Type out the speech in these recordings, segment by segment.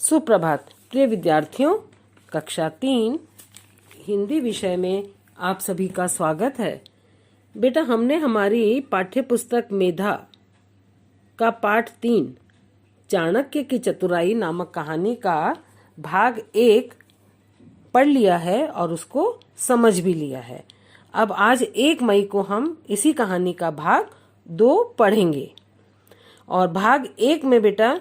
सुप्रभात प्रिय विद्यार्थियों, कक्षा 3 हिंदी विषय में आप सभी का स्वागत है। बेटा, हमने हमारी पाठ्य पुस्तक मेधा का पाठ 3 चाणक्य की चतुराई नामक कहानी का भाग 1 पढ़ लिया है और उसको समझ भी लिया है। अब आज 1 मई को हम इसी कहानी का भाग 2 पढ़ेंगे। और भाग 1 में बेटा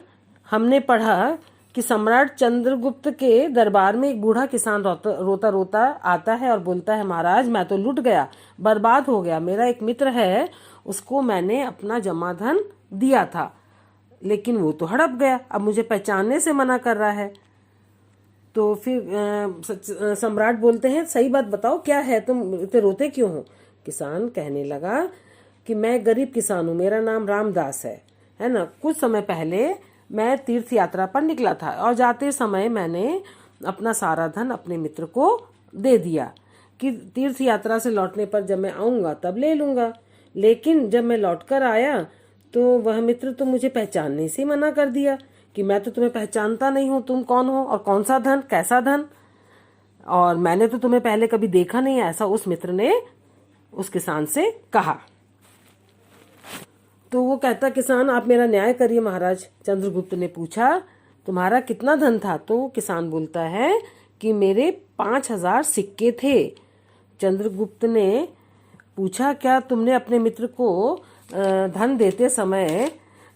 हमने पढ़ा कि सम्राट चंद्रगुप्त के दरबार में एक बूढ़ा किसान रोता रोता आता है और बोलता है, महाराज मैं तो लुट गया, बर्बाद हो गया। मेरा एक मित्र है, उसको मैंने अपना जमा धन दिया था, लेकिन वो तो हड़प गया, अब मुझे पहचानने से मना कर रहा है। तो फिर सम्राट बोलते हैं, सही बात बताओ क्या है, तुम इतने रोते क्यों हो। किसान कहने लगा कि मैं गरीब किसान हूँ, मेरा नाम रामदास है ना। कुछ समय पहले मैं तीर्थ यात्रा पर निकला था और जाते समय मैंने अपना सारा धन अपने मित्र को दे दिया कि तीर्थ यात्रा से लौटने पर जब मैं आऊँगा तब ले लूँगा। लेकिन जब मैं लौट कर आया तो वह मित्र तो मुझे पहचानने से मना कर दिया कि मैं तो तुम्हें पहचानता नहीं हूँ, तुम कौन हो और कौन सा धन, कैसा धन, और मैंने तो तुम्हें पहले कभी देखा नहीं है, ऐसा उस मित्र ने उस किसान से कहा। तो वो कहता, किसान आप मेरा न्याय करिए महाराज। चंद्रगुप्त ने पूछा, तुम्हारा कितना धन था। तो किसान बोलता है कि मेरे 5000 सिक्के थे। चंद्रगुप्त ने पूछा, क्या तुमने अपने मित्र को धन देते समय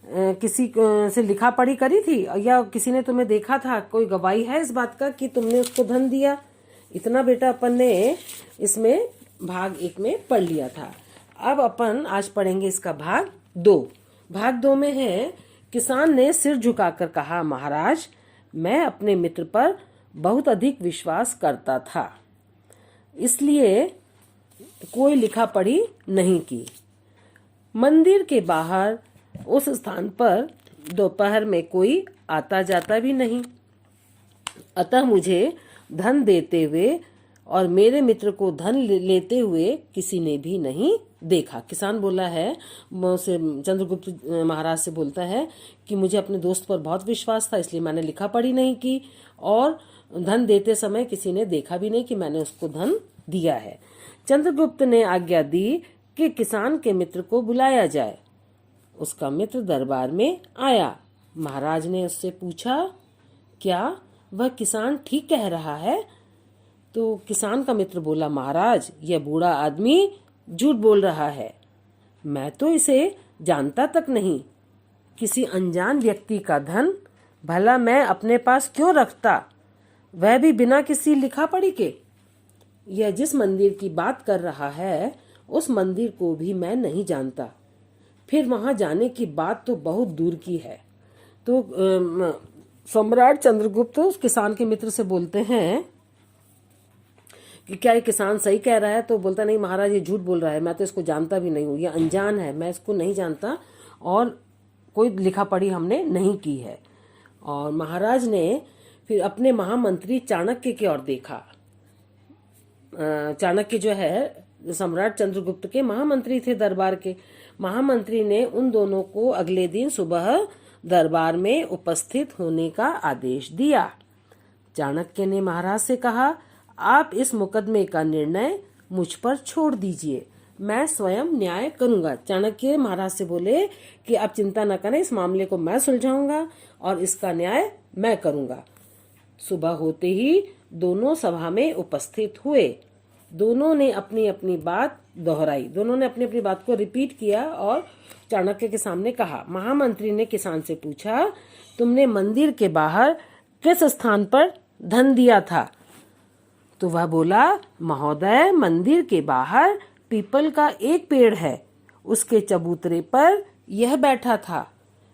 किसी से लिखा पढ़ी करी थी या किसी ने तुम्हें देखा था, कोई गवाही है इस बात का कि तुमने उसको धन दिया। इतना बेटा अपन ने इसमें भाग 1 में पढ़ लिया था। अब अपन आज पढ़ेंगे इसका भाग 2। भाग 2 में है, किसान ने सिर झुकाकर कहा, महाराज मैं अपने मित्र पर बहुत अधिक विश्वास करता था, इसलिए कोई लिखा पढ़ी नहीं की। मंदिर के बाहर उस स्थान पर दोपहर में कोई आता जाता भी नहीं, अतः मुझे धन देते हुए और मेरे मित्र को धन लेते हुए किसी ने भी नहीं देखा। किसान बोला है, उसे चंद्रगुप्त महाराज से बोलता है कि मुझे अपने दोस्त पर बहुत विश्वास था, इसलिए मैंने लिखा पढ़ी नहीं की और धन देते समय किसी ने देखा भी नहीं कि मैंने उसको धन दिया है। चंद्रगुप्त ने आज्ञा दी कि किसान के मित्र को बुलाया जाए। उसका मित्र दरबार में आया। महाराज ने उससे पूछा, क्या वह किसान ठीक कह रहा है। तो किसान का मित्र बोला, महाराज यह बूढ़ा आदमी झूठ बोल रहा है, मैं तो इसे जानता तक नहीं। किसी अनजान व्यक्ति का धन भला मैं अपने पास क्यों रखता, वह भी बिना किसी लिखा पढ़ी के। यह जिस मंदिर की बात कर रहा है उस मंदिर को भी मैं नहीं जानता, फिर वहां जाने की बात तो बहुत दूर की है। तो सम्राट चंद्रगुप्त उस किसान के मित्र से बोलते हैं कि क्या ये किसान सही कह रहा है। तो बोलता, नहीं महाराज ये झूठ बोल रहा है, मैं तो इसको जानता भी नहीं हूँ, ये अनजान है, मैं इसको नहीं जानता और कोई लिखा पढ़ी हमने नहीं की है। और महाराज ने फिर अपने महामंत्री चाणक्य की ओर देखा। चाणक्य जो है सम्राट चंद्रगुप्त के महामंत्री थे दरबार के। महामंत्री ने उन दोनों को अगले दिन सुबह दरबार में उपस्थित होने का आदेश दिया। चाणक्य ने महाराज से कहा, आप इस मुकदमे का निर्णय मुझ पर छोड़ दीजिए, मैं स्वयं न्याय करूंगा। चाणक्य महाराज से बोले कि आप चिंता न करें, इस मामले को मैं सुलझाऊंगा और इसका न्याय मैं करूंगा। सुबह होते ही दोनों सभा में उपस्थित हुए। दोनों ने अपनी अपनी बात दोहराई, दोनों ने अपनी अपनी बात को रिपीट किया और चाणक्य के सामने कहा। महामंत्री ने किसान से पूछा, तुमने मंदिर के बाहर किस स्थान पर धन दिया था। तो वह बोला, महोदय मंदिर के बाहर पीपल का एक पेड़ है, उसके चबूतरे पर यह बैठा था,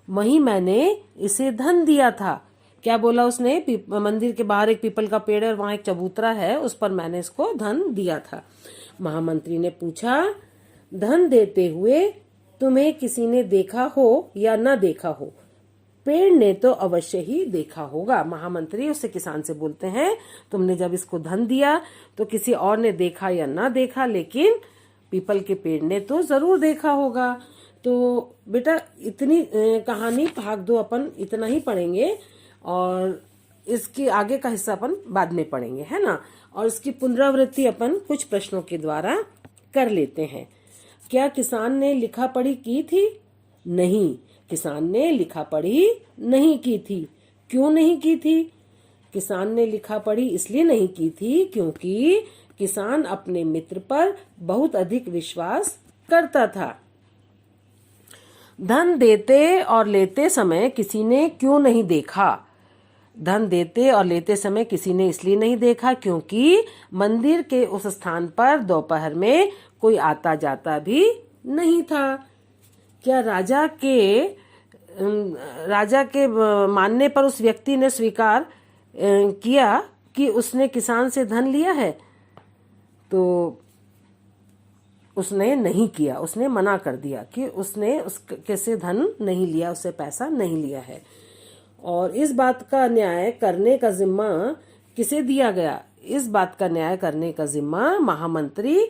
वहीं मैंने इसे धन दिया था। क्या बोला उसने, मंदिर के बाहर एक पीपल का पेड़ है और वहां एक चबूतरा है, उस पर मैंने इसको धन दिया था। महामंत्री ने पूछा, धन देते हुए तुम्हें किसी ने देखा हो या न देखा हो। पेड़ ने तो अवश्य ही देखा होगा। महामंत्री उससे किसान से बोलते हैं, तुमने जब इसको धन दिया तो किसी और ने देखा या ना देखा, लेकिन पीपल के पेड़ ने तो जरूर देखा होगा। तो बेटा इतनी कहानी भाग 2 अपन इतना ही पढ़ेंगे और इसकी आगे का हिस्सा अपन बाद में पढ़ेंगे, है ना। और इसकी पुनरावृत्ति अपन कुछ प्रश्नों के द्वारा कर लेते हैं। क्या किसान ने लिखा पढ़ी की थी? नहीं, किसान ने लिखा पढ़ी नहीं की थी। क्यों नहीं की थी? किसान ने लिखा पढ़ी इसलिए नहीं की थी क्योंकि किसान अपने मित्र पर बहुत अधिक विश्वास करता था। धन देते और लेते समय किसी ने क्यों नहीं देखा? धन देते और लेते समय किसी ने इसलिए नहीं देखा क्योंकि मंदिर के उस स्थान पर दोपहर में कोई आता जाता भी नहीं था। क्या राजा के मानने पर उस व्यक्ति ने स्वीकार किया कि उसने किसान से धन लिया है? तो उसने नहीं किया, उसने मना कर दिया कि उसने उसके से धन नहीं लिया, उससे पैसा नहीं लिया है। और इस बात का न्याय करने का जिम्मा किसे दिया गया? इस बात का न्याय करने का जिम्मा महामंत्री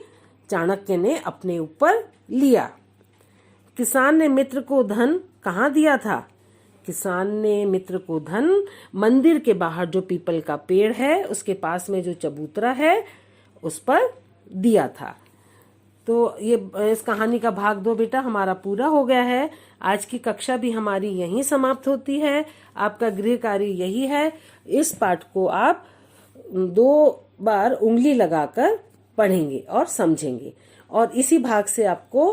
चाणक्य ने अपने ऊपर लिया। किसान ने मित्र को धन कहाँ दिया था? किसान ने मित्र को धन मंदिर के बाहर जो पीपल का पेड़ है उसके पास में जो चबूतरा है उस पर दिया था। तो ये इस कहानी का भाग 2 बेटा हमारा पूरा हो गया है। आज की कक्षा भी हमारी यहीं समाप्त होती है। आपका गृह कार्य यही है, इस पाठ को आप 2 बार उंगली लगाकर पढ़ेंगे और समझेंगे, और इसी भाग से आपको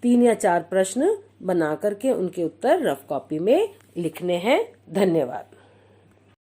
3 या 4 प्रश्न बना करके उनके उत्तर रफ कॉपी में लिखने हैं। धन्यवाद।